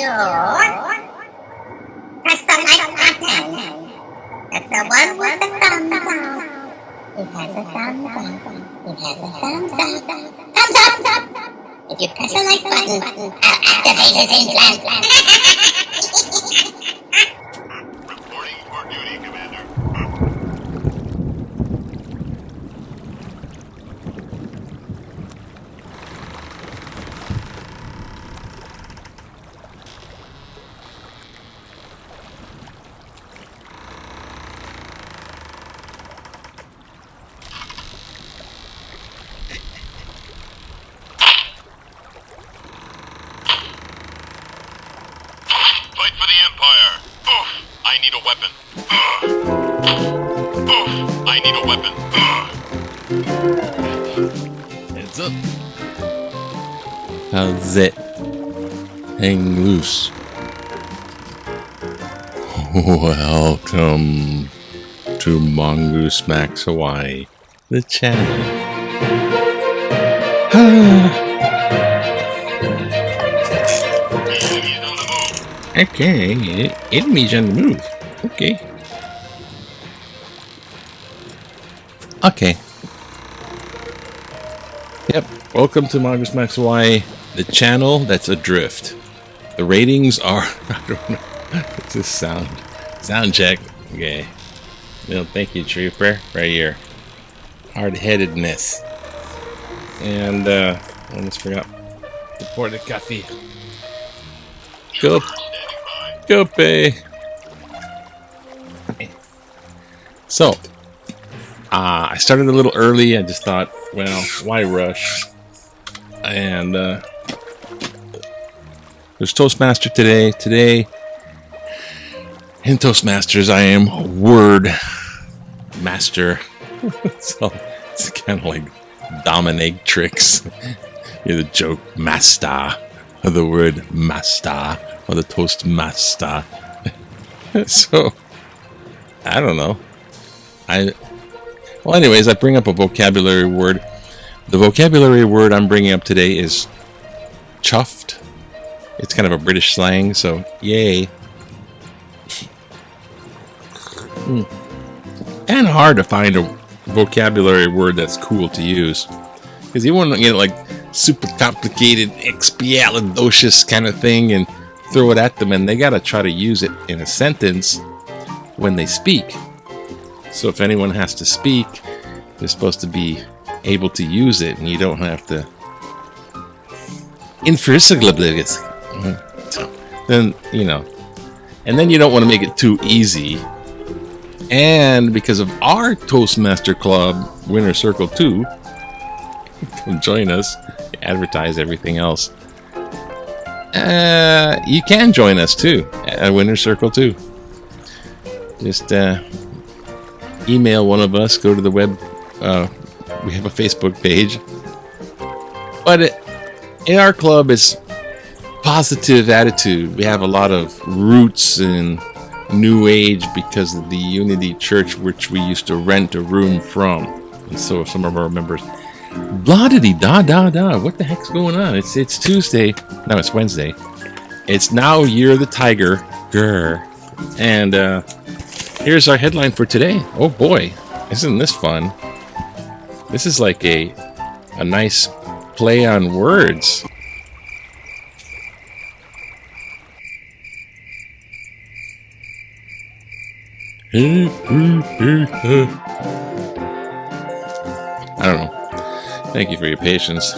Press the like button. That's the one with the thumbs up. It has a thumbs up. It has a thumbs up. Thumbs up! If you press the like button, I'll activate his implant. Reporting for duty, Commander. Fight for the Empire. Oof, I need a weapon. Oof, I need a weapon. Heads up. How's it? Hang loose. Welcome to Mongoose Max Hawaii, the channel. Enemies on the move. Okay, enemies on the move. Okay. Okay. Yep. Welcome to Mongoose Max Hawaii, the channel that's adrift. The ratings are, I don't know. It's just sound check. Okay. No, thank you, Trooper, right here. Hard-headedness. And I almost forgot to pour the coffee. Go, go, pay. So, I started a little early. I just thought, well, why rush? And there's Toastmaster today. Today, in Toastmasters, I am word master. So it's kind of like dominatrix. You're the joke master, or the word master, or the Toastmaster. So I don't know. Well, anyways, I bring up a vocabulary word. The vocabulary word I'm bringing up today is chuffed. It's kind of a British slang, so yay. And hard to find a vocabulary word that's cool to use. Because you want to get like super complicated, expialidocious kind of thing and throw it at them, and they got to try to use it in a sentence when they speak. So if anyone has to speak, they're supposed to be able to use it, and you don't have to. Then, you know. And then you don't want to make it too easy. And because of our Toastmaster Club, Winner Circle 2, come join us, advertise everything else. You can join us too at Winner Circle 2. Just email one of us, go to the web. We have a Facebook page. But in our club, it's positive attitude. We have a lot of roots in New Age because of the Unity Church, which we used to rent a room from. And so some of our members, blah-diddy-da-da-da, what the heck's going on? It's Tuesday. No, it's Wednesday. It's now Year of the Tiger. Grr. And here's our headline for today. Oh boy, isn't this fun? This is like a nice play on words. I don't know. Thank you for your patience.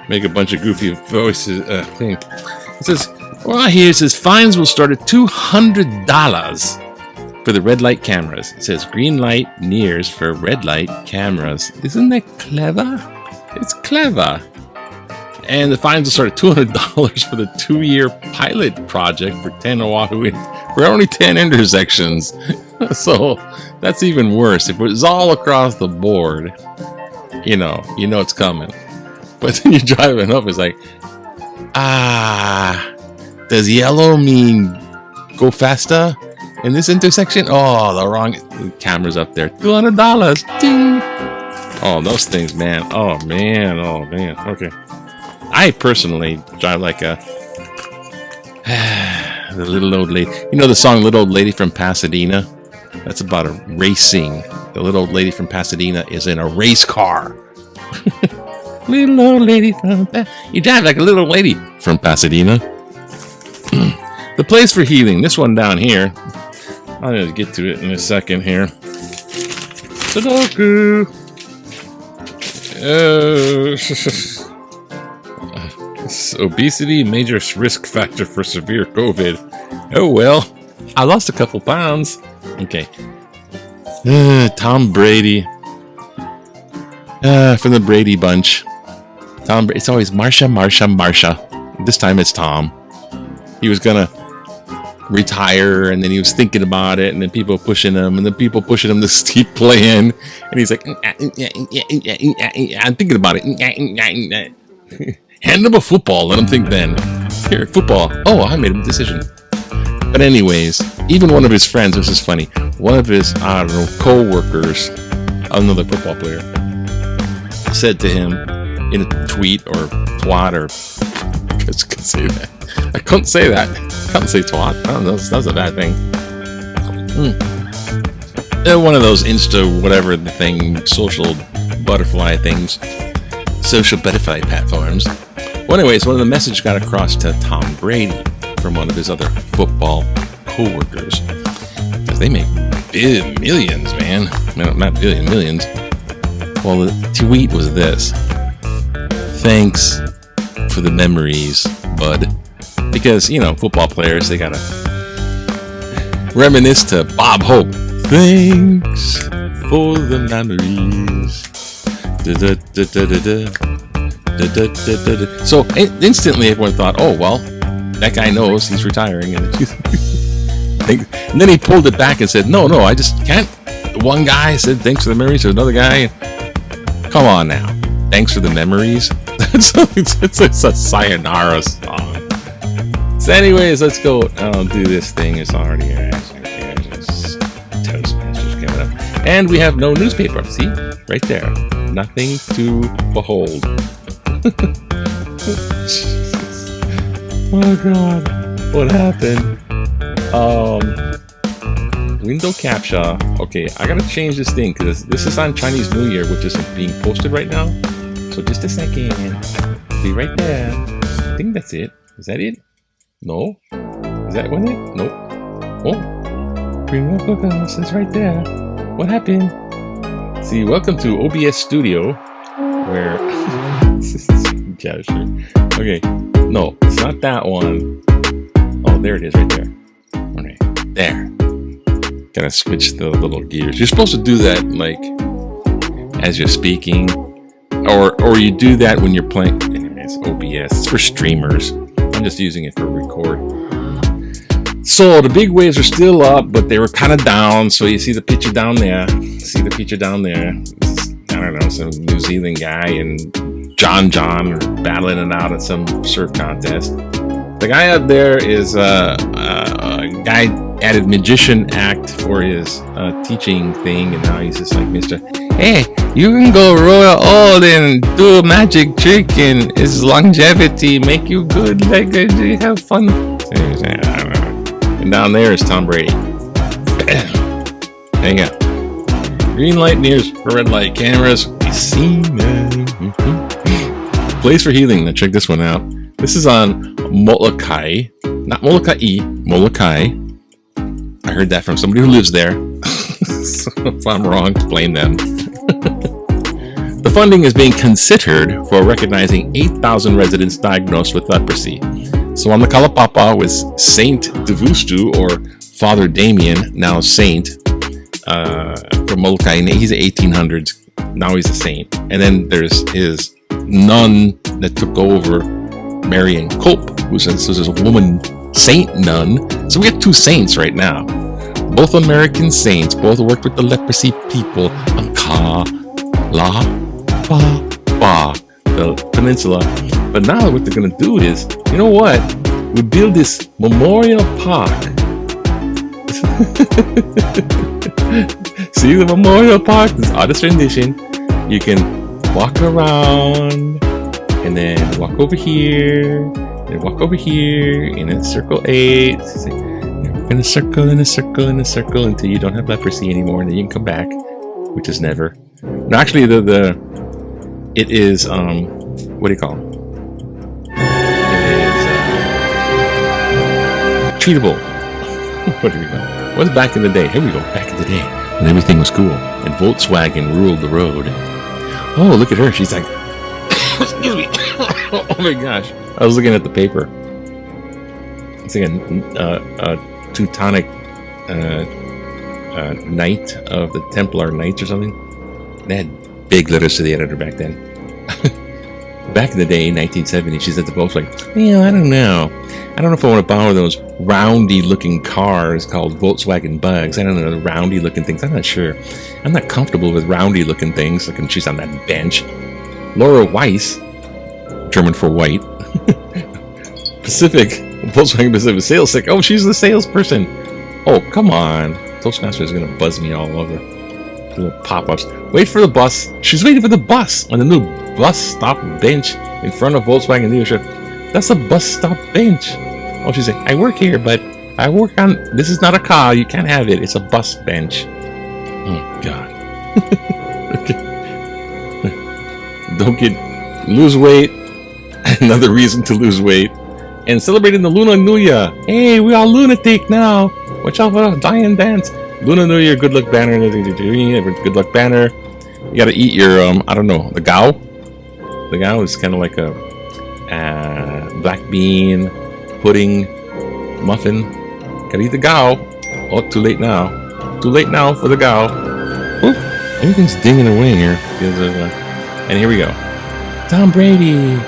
Make a bunch of goofy voices thing. It says, well, here it says fines will start at $200 for the red light cameras. It says green light nears for red light cameras. Isn't that clever? It's clever. And the fines will start at $200 for the 2-year pilot project for 10 Oahu for only 10 intersections. So that's even worse. If it was all across the board, you know it's coming. But then you're driving up, it's like, does yellow mean go faster in this intersection? Oh, the wrong camera's up there. $200. Ding. Oh, those things, man. Oh, man. Okay. I personally drive like a The little old lady. You know the song Little Old Lady from Pasadena? That's about a racing. The little old lady from Pasadena is in a race car. Little old lady from you drive like a little lady from Pasadena. The place for healing. This one down here. I'm going to get to it in a second here. Sudoku. Obesity, major risk factor for severe COVID. Oh well, I lost a couple pounds. Okay. Tom Brady. From the Brady bunch. It's always Marsha. This time it's Tom. He was gonna retire, and then he was thinking about it, and then people pushing him, to keep playing, and he's like, I'm thinking about it. Hand him a football, let him think then. Here, football. Oh, I made a decision. But anyways, even one of his friends, this is funny, one of his, co-workers, another football player, said to him in a tweet or twat, or I couldn't say that. I couldn't say that. I can't say twat. Oh, that's a bad thing. One of those Insta whatever the thing, social butterfly things, social butterfly platforms. Well, anyways, one of the messages got across to Tom Brady from one of his other football co-workers, because they make millions, man. No, not millions. Well, the tweet was this: thanks for the memories, bud. Because, football players, they gotta reminisce to Bob Hope. Thanks for the memories. So instantly everyone thought, oh, well, that guy knows he's retiring. And then he pulled it back and said, no, I just can't. One guy said thanks for the memories to another guy. Come on now. Thanks for the memories. It's a sayonara song. So anyways, let's go do this thing. It's already here. Toastmasters coming up. And we have no newspaper. See? Right there. Nothing to behold. Oh God. What happened? Window captcha. Okay, I gotta change this thing because this is on Chinese New Year, which isn't being posted right now. So just a second. Be right there. I think that's it. Is that it? No? Is that one it? Nope. Oh. Bring up us. It's right there. What happened? See, welcome to OBS Studio, where... yeah, sure. Okay. No, it's not that one. Oh, there it is right there. Okay. There. Gotta switch the little gears. You're supposed to do that, like, as you're speaking. Or you do that when you're playing... Anyways, OBS. It's for streamers. I'm just using it for record. So the big waves are still up, but they were kind of down. So you see the picture down there. I don't know, some New Zealand guy and John are battling it out at some surf contest. The guy up there is a guy added magician act for his teaching thing, and now he's just like, hey, you can go royal old and do a magic trick, and his longevity make you good, like you have fun. And down there is Tom Brady. Hang out. Green light nears for red light cameras. We see them. Place for healing. Now check this one out. This is on Molokai. Not Molokai. Molokai. I heard that from somebody who lives there. So if I'm wrong, blame them. The funding is being considered for recognizing 8,000 residents diagnosed with leprosy. So on the Kalapapa was Saint Devustu, or Father Damien, now Saint, from Molokai. He's the 1800s. Now he's a saint. And then there's his nun that took over, Marion Cope, who's a woman saint nun. So we have two saints right now. Both American saints, both worked with the leprosy people on the peninsula. But now what they're going to do is, you know what? We build this memorial park. See the memorial park? This artist rendition. You can walk around and then walk over here And walk over here in a circle 8. She's like, in a circle, in a circle, in a circle until you don't have leprosy anymore, and then you can come back, which is never. No, actually, it is what do you call it? It is treatable. What do we call it? What's back in the day? Here we go. Back in the day when everything was cool and Volkswagen ruled the road. Oh, look at her. She's like, excuse me. Oh my gosh. I was looking at the paper. It's like a Teutonic Knight of the Templar Knights or something. They had big letters to the editor back then. Back in the day, 1970, she said to both, like, yeah, I don't know. I don't know if I want to buy those roundy-looking cars called Volkswagen Bugs. I don't know, the roundy-looking things. I'm not sure. I'm not comfortable with roundy-looking things. Like when she's on that bench. Laura Weiss, German for white. Volkswagen Pacific sales sick. Oh, she's the salesperson. Oh, come on. Toastmaster is going to buzz me all over. Little pop-ups. Wait for the bus. She's waiting for the bus on the new bus stop bench in front of Volkswagen dealership. That's a bus stop bench. Oh, she's like, I work here, but I work on... This is not a car. You can't have it. It's a bus bench. Oh, God. Okay. Lose weight. Another reason to lose weight. And celebrating the Lunar New Year. Hey, we are lunatic now. Watch out for a dying dance. Lunar New Year, good luck banner. Good luck banner. You gotta eat your, I don't know, the G.O.A.T. The G.O.A.T is kind of like a black bean pudding muffin. Gotta eat the G.O.A.T. Oh, too late now. Too late now for the G.O.A.T. Oop, everything's dinging away here. And here we go. Tom Brady.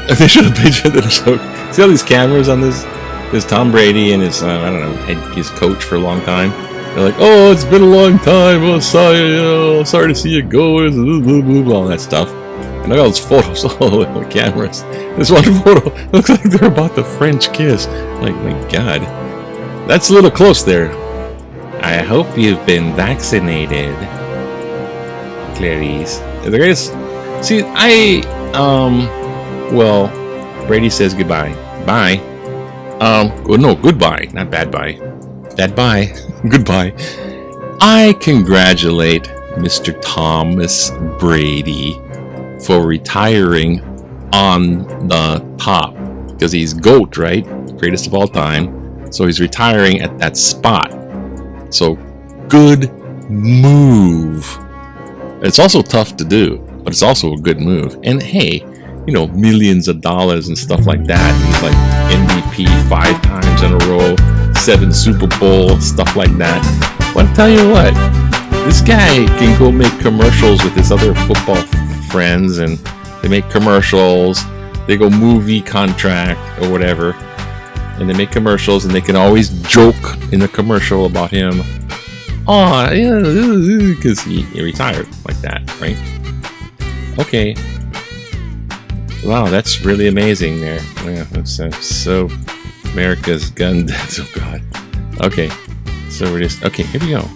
They should have pictured the show. See all these cameras on this? There's Tom Brady and his, I don't know, his coach for a long time. They're like, oh, it's been a long time. Oh, sorry to see you go. All that stuff. And I got all those photos all over the cameras. This one photo looks like they're about the French kiss. Like, my God. That's a little close there. I hope you've been vaccinated, Clarice. The greatest. See, well, Brady says goodbye. Bye. Well, no, goodbye. Not bad bye. Bad bye. Goodbye. I congratulate Mr. Thomas Brady for retiring on the top. Because he's GOAT, right? Greatest of all time. So he's retiring at that spot. So, good move. It's also tough to do, but it's also a good move. And hey, you know, millions of dollars and stuff like that. He's like MVP 5 times in a row, 7 Super Bowl, stuff like that. But I'll tell you what, this guy can go make commercials with his other football friends, and they make commercials. They go movie contract or whatever, and they make commercials, and they can always joke in the commercial about him. Oh, yeah, because he retired like that, right? Okay. Wow, that's really amazing there. Yeah, that's so America's gun deaths. Oh God. Okay, so we're just okay. Here we go.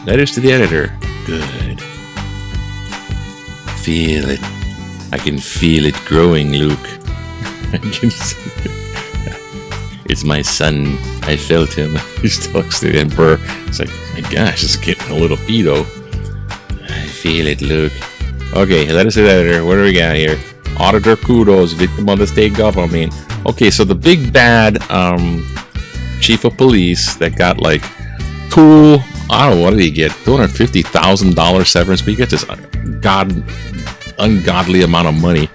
Letters to the editor. Good. Feel it. I can feel it growing, Luke. I can see it. It's my son. I felt him. He talks to the emperor. It's like, my gosh, it's getting a little pedo. I feel it, Luke. Okay, letters to the editor. What do we got here? Auditor Kudos, victim of the state government. Okay, so the big bad chief of police that got like I don't know, what did he get? $250,000 severance, but he gets this ungodly amount of money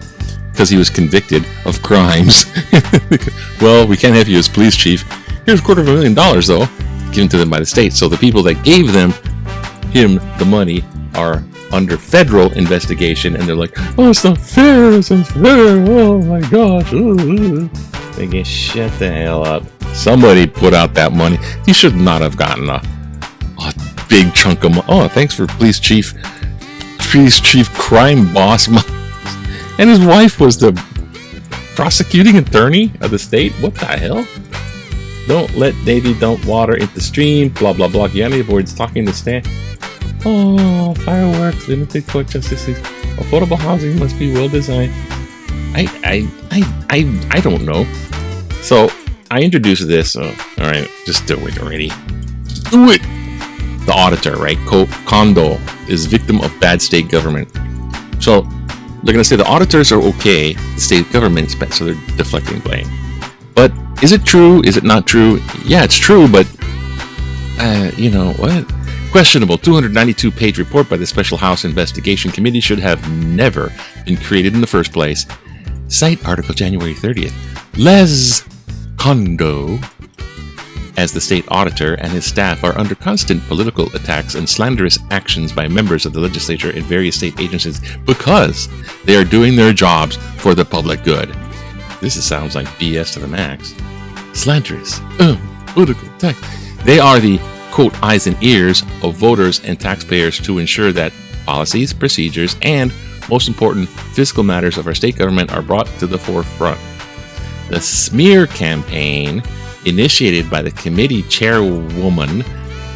because he was convicted of crimes. Well, we can't have you as police chief. Here's $250,000 though, given to them by the state. So the people that gave him the money are under federal investigation, and they're like, oh, it's not fair, it's unfair, oh my gosh. They get shut the hell up. Somebody put out that money. He should not have gotten a big chunk of money. Oh, thanks for police chief crime boss. And his wife was the prosecuting attorney of the state. What the hell? Don't let Navy dump water into stream, blah blah blah. Yanni avoids talking to Stan. Oh, fireworks, limited court justice. Affordable housing must be well designed. I don't know. So I introduced this. All right, just do it already. Do it. The auditor, right? Kondo is victim of bad state government. So they're going to say the auditors are okay. The state government is bad, so they're deflecting blame. But is it true? Is it not true? Yeah, it's true, but you know what? Questionable 292-page report by the Special House Investigation Committee should have never been created in the first place. Cite article January 30th. Les Kondo, as the state auditor and his staff, are under constant political attacks and slanderous actions by members of the legislature and various state agencies because they are doing their jobs for the public good. This sounds like BS to the max. Slanderous, political attack. They are the, quote, eyes and ears of voters and taxpayers to ensure that policies, procedures, and, most important, fiscal matters of our state government are brought to the forefront. The smear campaign, initiated by the committee chairwoman,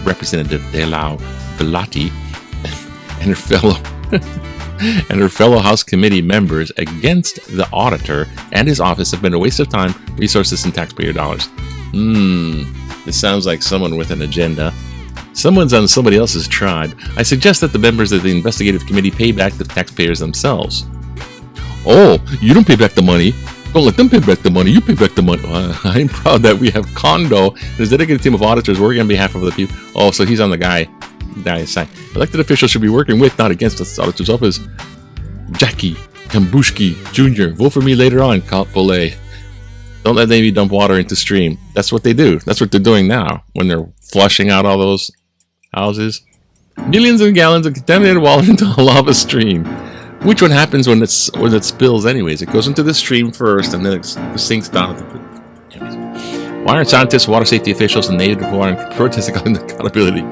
Representative Delau Bellotti, and her fellow House committee members against the auditor and his office have been a waste of time, resources, and taxpayer dollars. This sounds like someone with an agenda. Someone's on somebody else's tribe. I suggest that the members of the investigative committee pay back the taxpayers themselves. Oh, you don't pay back the money. Don't let them pay back the money. You pay back the money. I'm proud that we have Kondo and his dedicated team of auditors working on behalf of the people. Oh, so he's on the guy's side. Elected officials should be working with, not against, the auditor's office. Jackie Kambushki Jr. Vote for me later on, Kapole. Don't let Navy dump water into stream. That's what they do. That's what they're doing now when they're flushing out all those houses. Millions of gallons of contaminated water into a lava stream. Which one happens when it spills anyways? It goes into the stream first and then it sinks down. Anyways. Why aren't scientists, water safety officials, and native water protesting on accountability?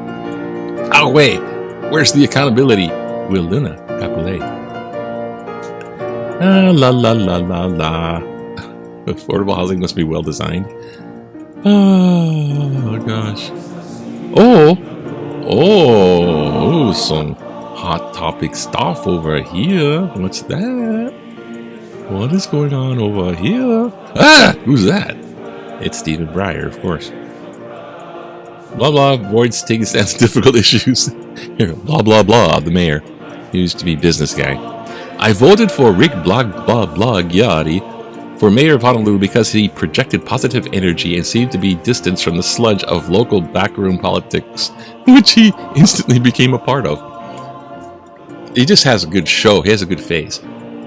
Oh wait, where's the accountability? Will Luna, Capulate. La la la la la. Affordable housing must be well designed. Oh gosh. Oh, some hot topic stuff over here. What's that? What is going on over here? Ah, who's that? It's Stephen Breyer, of course. Blah blah avoids taking stance on difficult issues. Here, blah blah blah. The mayor. He used to be business guy. I voted for Rick G.O.A.T for mayor of Honolulu because he projected positive energy and seemed to be distanced from the sludge of local backroom politics, which he instantly became a part of. He just has a good show. He has a good face.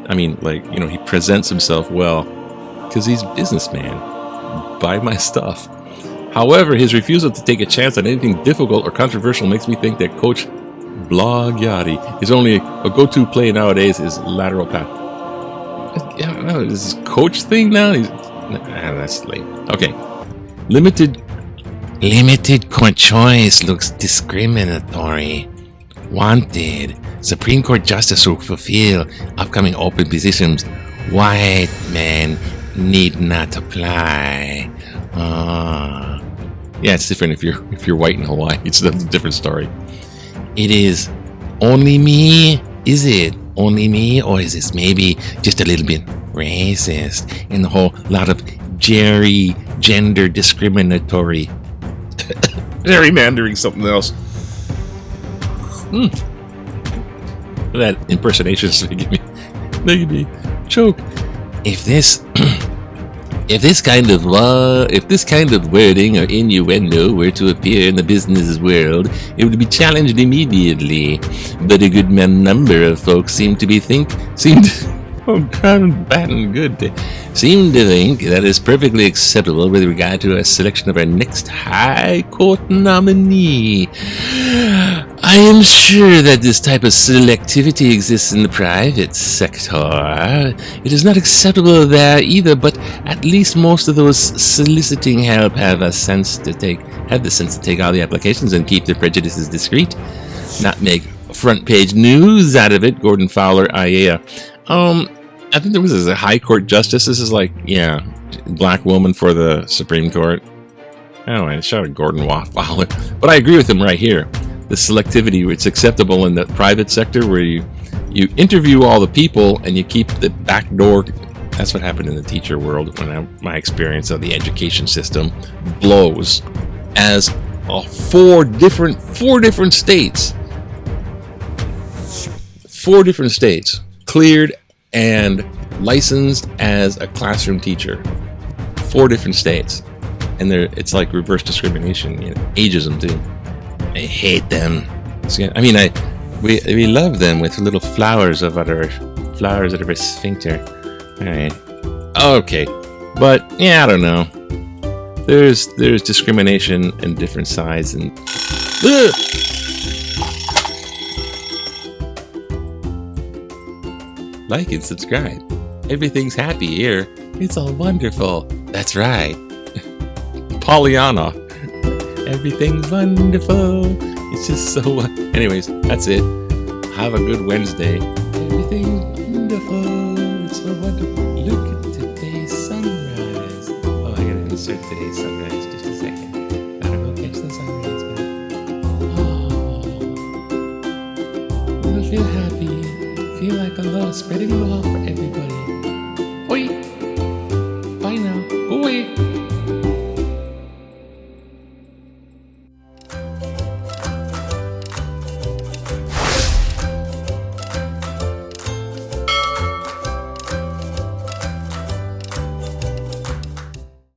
I mean, like, you know, he presents himself well because he's a businessman. Buy my stuff. However, his refusal to take a chance on anything difficult or controversial makes me think that Coach G.O.A.T is only a go-to play nowadays is lateral path. Yeah, I don't know. Is this coach thing now? That's late. Okay. Limited court choice looks discriminatory. Wanted. Supreme Court justice will fulfill upcoming open positions. White men need not apply. Yeah, it's different if you're white in Hawaii. It's a different story. It is only me. Is it only me, or is this maybe just a little bit racist and a whole lot of gender discriminatory gerrymandering something else? That impersonation is making me choke. If this kind of wording or innuendo were to appear in the business world, it would be challenged immediately. But a good number of folks seem to think that is perfectly acceptable with regard to a selection of our next High Court nominee. I am sure that this type of selectivity exists in the private sector. It is not acceptable there either, but at least most of those soliciting help have the sense to take all the applications and keep their prejudices discreet, not make front page news out of it. Gordon Fowler, IAEA. I think there was a high court justice. This is like, yeah, black woman for the Supreme Court. Anyway, shout out Gordon Fowler. But I agree with him right here. The selectivity, it's acceptable in the private sector where you interview all the people and you keep the back door That's what happened in the teacher world when my experience of the education system blows as four different states. 4 different states cleared and licensed as a classroom teacher. 4 different states. And it's like reverse discrimination, ageism too. I hate them. I mean, we love them with little flowers of our sphincter. All right. Okay. But yeah, I don't know. There's discrimination in different sides and. Ugh! Like and subscribe. Everything's happy here. It's all wonderful. That's right. Pollyanna. Everything's wonderful. It's just so. Anyways, that's it. Have a good Wednesday. Everything's wonderful. It's so wonderful. Look at today's sunrise. Oh, I gotta insert today's sunrise. Just a second. Gotta go catch the sunrise, man. Oh, I feel happy. Feel like a love spreading love for everybody.